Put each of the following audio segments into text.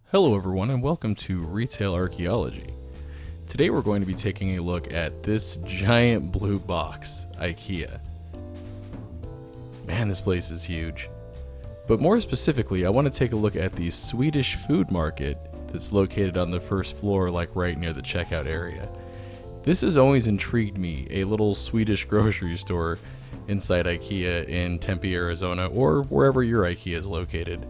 Hello everyone and welcome to Retail Archaeology. Today we're going to be taking a look at this giant blue box, IKEA. Man, this place is huge. But more specifically, I want to take a look at the Swedish Food Market that's located on the first floor, like right near the checkout area. This has always intrigued me, a little Swedish grocery store inside IKEA in Tempe, Arizona, or wherever your IKEA is located.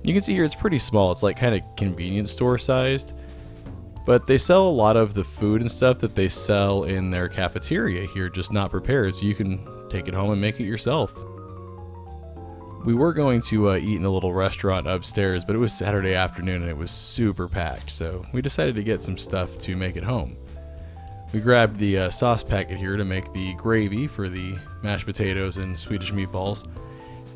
You can see here it's pretty small, it's like kind of convenience store sized, but they sell a lot of the food and stuff that they sell in their cafeteria here, just not prepared, so you can take it home and make it yourself. We were going to eat in the little restaurant upstairs, but it was Saturday afternoon and it was super packed, so we decided to get some stuff to make it home. We grabbed the sauce packet here to make the gravy for the mashed potatoes and Swedish meatballs.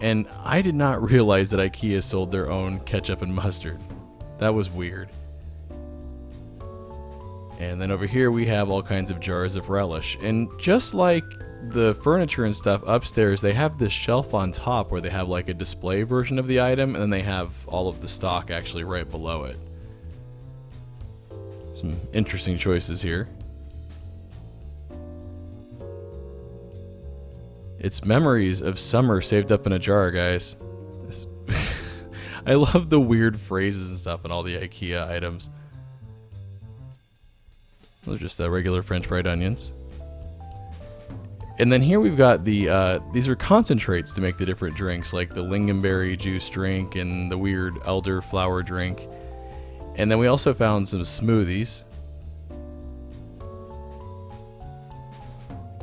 And I did not realize that IKEA sold their own ketchup and mustard. That was weird. And then over here we have all kinds of jars of relish. And just like the furniture and stuff upstairs, they have this shelf on top where they have like a display version of the item, and then they have all of the stock actually right below it. Some interesting choices here. It's memories of summer saved up in a jar, guys. I love the weird phrases and stuff in all the IKEA items. Those are just regular French fried onions. And then here we've got the, these are concentrates to make the different drinks, like the Lingonberry juice drink and the weird Elderflower drink. And then we also found some smoothies.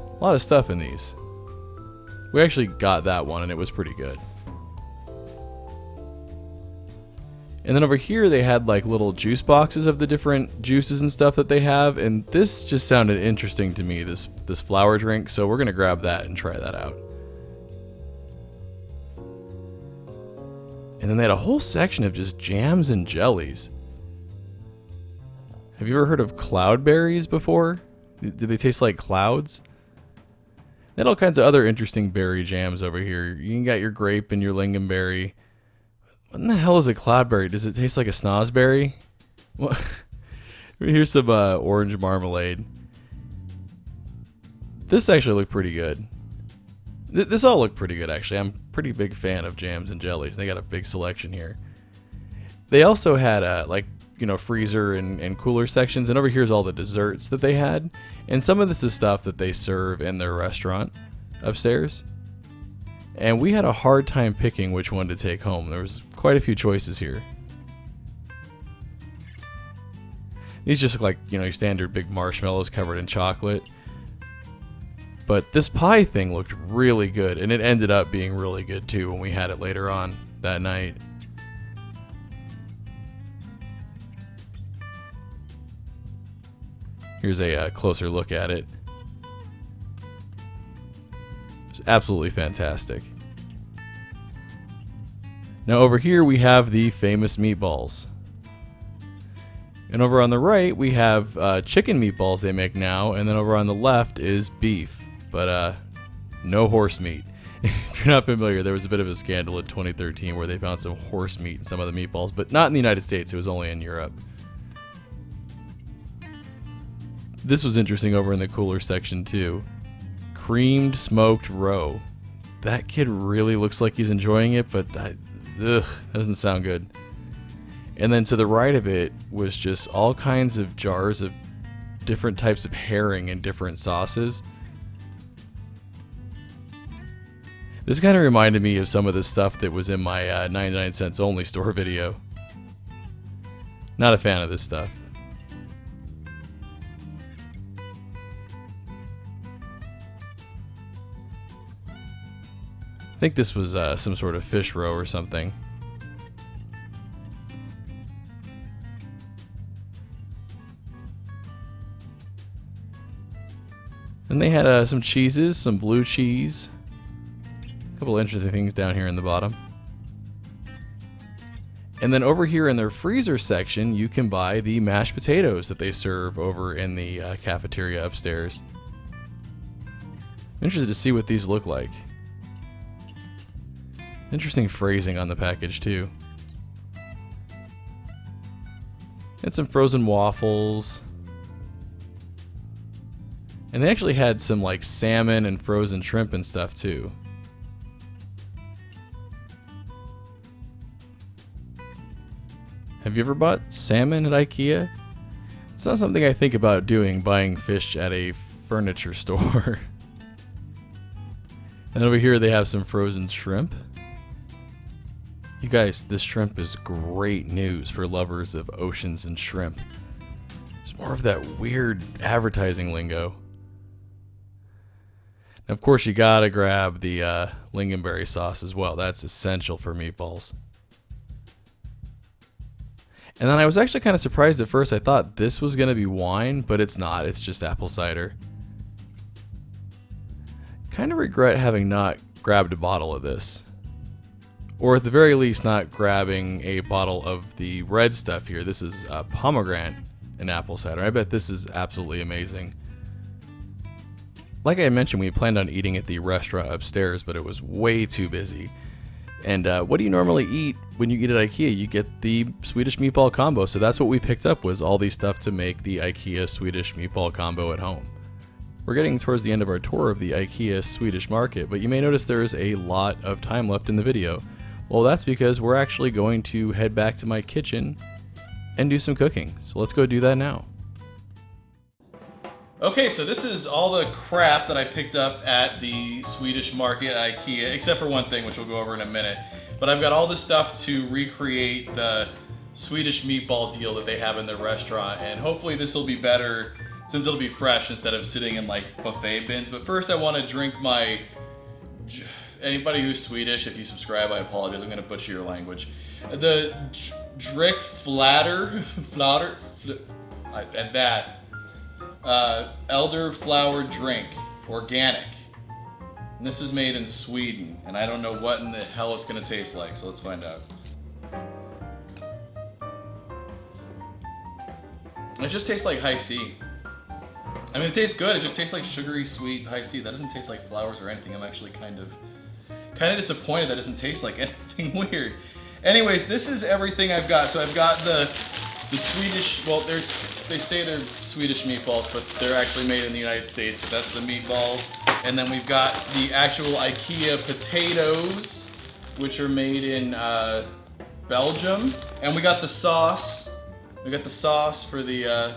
A lot of stuff in these. We actually got that one and it was pretty good. And then over here they had like little juice boxes of the different juices and stuff that they have, and this just sounded interesting to me, this flower drink, so we're gonna grab that and try that out. And then they had a whole section of just jams and jellies. Have you ever heard of cloudberries before? Do they taste like clouds? And all kinds of other interesting berry jams over here. You got your grape and your lingonberry. What in the hell is a cloudberry? Does it taste like a snozberry? Well, here's some orange marmalade. This actually looked pretty good. This all looked pretty good, actually. I'm a pretty big fan of jams and jellies. They got a big selection here. They also had freezer and cooler sections, and over here's all the desserts that they had, and some of this is stuff that they serve in their restaurant upstairs, and we had a hard time picking which one to take home. There was quite a few choices here. These just look like, your standard big marshmallows covered in chocolate, but this pie thing looked really good, and it ended up being really good too when we had it later on that night. Here's a closer look at it. It's absolutely fantastic. Now over here we have the famous meatballs. And over on the right we have chicken meatballs they make now, and then over on the left is beef, but no horse meat. If you're not familiar, there was a bit of a scandal in 2013 where they found some horse meat in some of the meatballs, but not in the United States, it was only in Europe. This was interesting over in the cooler section too. Creamed smoked roe. That kid really looks like he's enjoying it, but that doesn't sound good. And then to the right of it was just all kinds of jars of different types of herring and different sauces. This kind of reminded me of some of the stuff that was in my 99 cents only store video. Not a fan of this stuff. I think this was some sort of fish roe or something. Then they had some cheeses, some blue cheese. A couple interesting things down here in the bottom. And then over here in their freezer section, you can buy the mashed potatoes that they serve over in the cafeteria upstairs. I'm interested to see what these look like. Interesting phrasing on the package too. And some frozen waffles. And they actually had some like salmon and frozen shrimp and stuff too. Have you ever bought salmon at IKEA? It's not something I think about doing, buying fish at a furniture store. And over here they have some frozen shrimp. You guys, this shrimp is great news for lovers of oceans and shrimp. It's more of that weird advertising lingo. And of course you gotta grab the Lingonberry sauce as well. That's essential for meatballs. And then I was actually kind of surprised at first. I thought this was gonna be wine, but it's not. It's just apple cider. Kind of regret having not grabbed a bottle of this. Or at the very least not grabbing a bottle of the red stuff here. This is pomegranate and apple cider. I bet this is absolutely amazing. Like I mentioned, we planned on eating at the restaurant upstairs, but it was way too busy. And what do you normally eat when you eat at IKEA? You get the Swedish meatball combo. So that's what we picked up, was all these stuff to make the IKEA Swedish meatball combo at home. We're getting towards the end of our tour of the IKEA Swedish Market, but you may notice there is a lot of time left in the video. Well, that's because we're actually going to head back to my kitchen and do some cooking. So let's go do that now. Okay, so this is all the crap that I picked up at the Swedish Market at IKEA, except for one thing, which we'll go over in a minute. But I've got all this stuff to recreate the Swedish meatball deal that they have in their restaurant, and hopefully this will be better since it'll be fresh instead of sitting in like buffet bins. But first I want to drink my... Anybody who's Swedish, if you subscribe, I apologize. I'm going to butcher your language. The Drick Flatter, at that. Elderflower drink, organic. And this is made in Sweden, and I don't know what in the hell it's going to taste like, so let's find out. It just tastes like high C. I mean, it tastes good. It just tastes like sugary, sweet high C. That doesn't taste like flowers or anything. I'm actually kind of disappointed that doesn't taste like anything weird. Anyways, this is everything I've got. So I've got the Swedish, well, they say they're Swedish meatballs, but they're actually made in the United States. But that's the meatballs. And then we've got the actual IKEA potatoes, which are made in Belgium. And we got the sauce. We got the sauce for the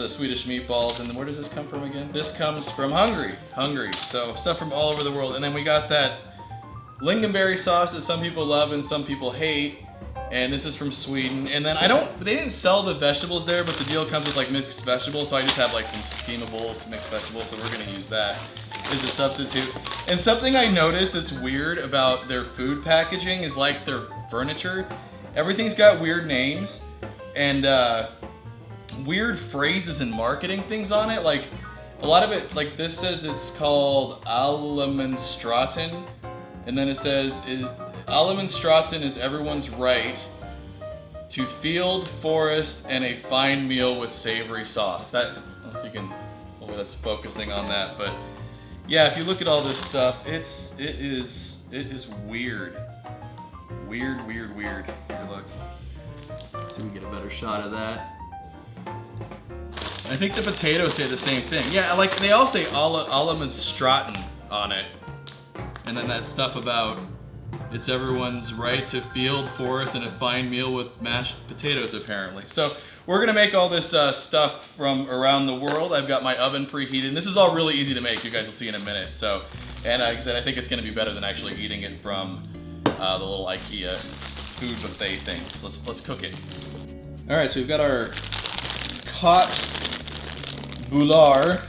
Swedish meatballs. And then where does this come from again? This comes from Hungary. So stuff from all over the world. And then we got that Lingonberry sauce that some people love and some people hate. And this is from Sweden. And then they didn't sell the vegetables there, but the deal comes with like mixed vegetables. So I just have like some steamables, mixed vegetables. So we're gonna use that as a substitute. And something I noticed that's weird about their food packaging is like their furniture. Everything's got weird names and weird phrases and marketing things on it. Like a lot of it, like this says it's called Allemansstraten. And then it says, Allemansstraten is everyone's right to field, forest, and a fine meal with savory sauce. That, I don't know if you can, oh, that's focusing on that, but yeah, if you look at all this stuff, it is weird. Weird. Here, look. See if we get a better shot of that. I think the potatoes say the same thing. Yeah, like they all say Allemansstraten on it. And then that stuff about it's everyone's right to field, forest, and a fine meal with mashed potatoes, apparently. So we're gonna make all this stuff from around the world. I've got my oven preheated. And this is all really easy to make. You guys will see in a minute. So, and like I said, I think it's gonna be better than actually eating it from the little IKEA food buffet thing. So let's cook it. All right, so we've got our Kot Bular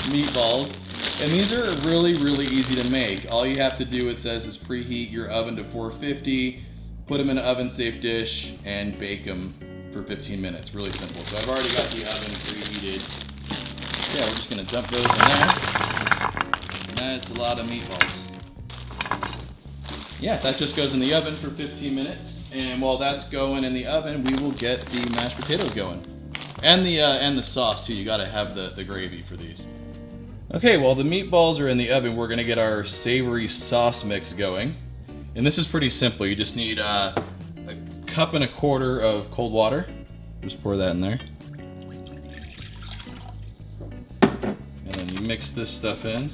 meatballs. And these are really, really easy to make. All you have to do, it says, is preheat your oven to 450, put them in an oven-safe dish, and bake them for 15 minutes. Really simple. So I've already got the oven preheated. Yeah, we're just gonna dump those in there. And that's a lot of meatballs. Yeah, that just goes in the oven for 15 minutes. And while that's going in the oven, we will get the mashed potatoes going. And the sauce too. You gotta have the gravy for these. Okay, while the meatballs are in the oven, we're gonna get our savory sauce mix going. And this is pretty simple. You just need a cup and a quarter of cold water. Just pour that in there. And then you mix this stuff in.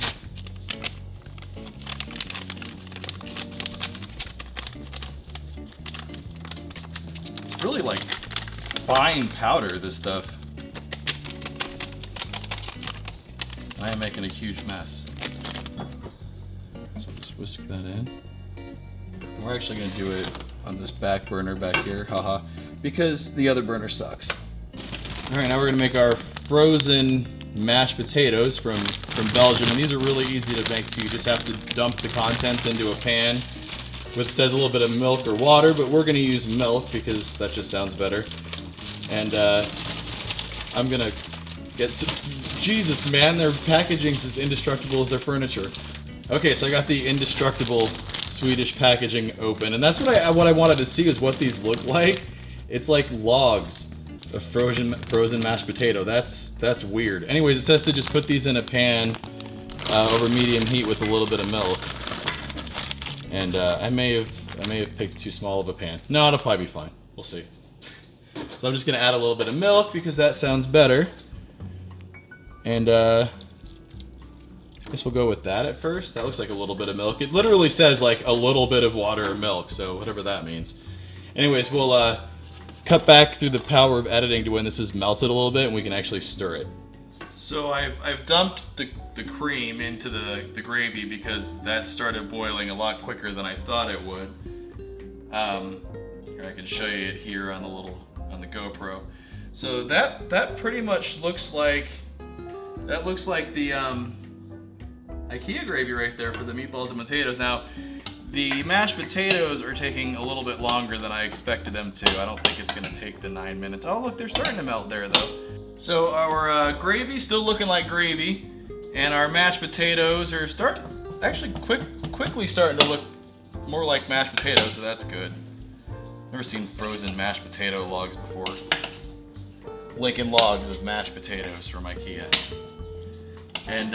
It's really like fine powder, this stuff. I am making a huge mess. So just whisk that in. And we're actually gonna do it on this back burner back here, haha, because the other burner sucks. All right, now we're gonna make our frozen mashed potatoes from Belgium, and these are really easy to make too. You just have to dump the contents into a pan with, it says a little bit of milk or water, but we're gonna use milk because that just sounds better. And I'm gonna get some, Jesus man, their packaging's as indestructible as their furniture. Okay, so I got the indestructible Swedish packaging open, and that's what I wanted to see is what these look like. It's like logs of frozen mashed potato. That's weird. Anyways, it says to just put these in a pan over medium heat with a little bit of milk. And I may have picked too small of a pan. No, it'll probably be fine. We'll see. So I'm just gonna add a little bit of milk because that sounds better. And I guess we'll go with that at first. That looks like a little bit of milk. It literally says like a little bit of water or milk, so whatever that means. Anyways, we'll cut back through the power of editing to when this is melted a little bit and we can actually stir it. So I've dumped the cream into the gravy because that started boiling a lot quicker than I thought it would. Here I can show you it here on the GoPro. So that pretty much looks like the IKEA gravy right there for the meatballs and potatoes. Now, the mashed potatoes are taking a little bit longer than I expected them to. I don't think it's gonna take the 9 minutes. Oh look, they're starting to melt there though. So our gravy's still looking like gravy, and our mashed potatoes are quickly starting to look more like mashed potatoes, so that's good. Never seen frozen mashed potato logs before. Lincoln logs of mashed potatoes from IKEA. And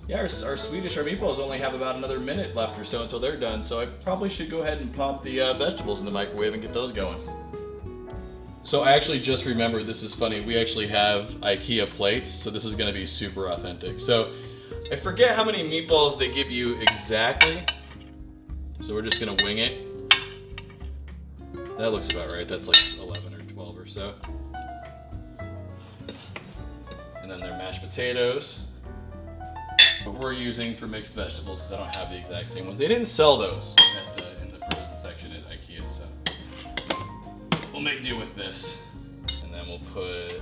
yeah, our meatballs only have about another minute left or so until they're done, so I probably should go ahead and pop the vegetables in the microwave and get those going. So I actually just remembered, this is funny, we actually have IKEA plates, so this is gonna be super authentic. So I forget how many meatballs they give you exactly, so we're just gonna wing it. That looks about right, that's like 11 or 12 or so. And then their mashed potatoes. What we're using for mixed vegetables, because I don't have the exact same ones. They didn't sell those in the frozen section at IKEA, so we'll make do with this. And then we'll put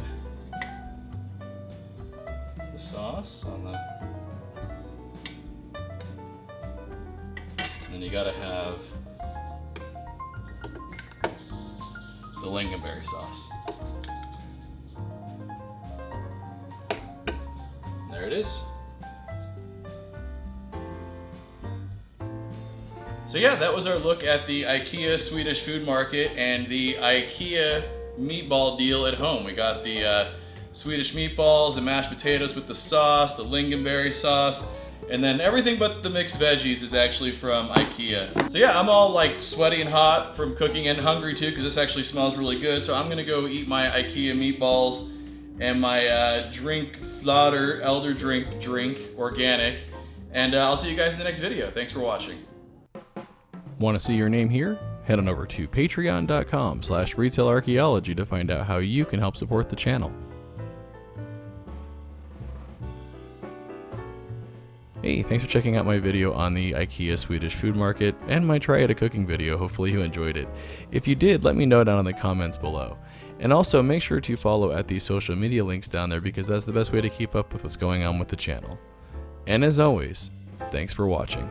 the sauce on the... And then you gotta have the Lingonberry Sauce. There it is. So yeah, that was our look at the IKEA Swedish Food Market and the IKEA meatball deal at home. We got the Swedish meatballs and mashed potatoes with the sauce, the Lingonberry sauce, and then everything but the mixed veggies is actually from IKEA. So yeah, I'm all like sweaty and hot from cooking and hungry too, because this actually smells really good. So I'm gonna go eat my IKEA meatballs and my drink Flader Elder drink organic. And I'll see you guys in the next video. Thanks for watching. Want to see your name here? Head on over to patreon.com/retailarchaeology to find out how you can help support the channel. Hey, thanks for checking out my video on the IKEA Swedish Food Market and my try at a cooking video. Hopefully you enjoyed it. If you did, let me know down in the comments below. And also make sure to follow at the social media links down there because that's the best way to keep up with what's going on with the channel. And as always, thanks for watching.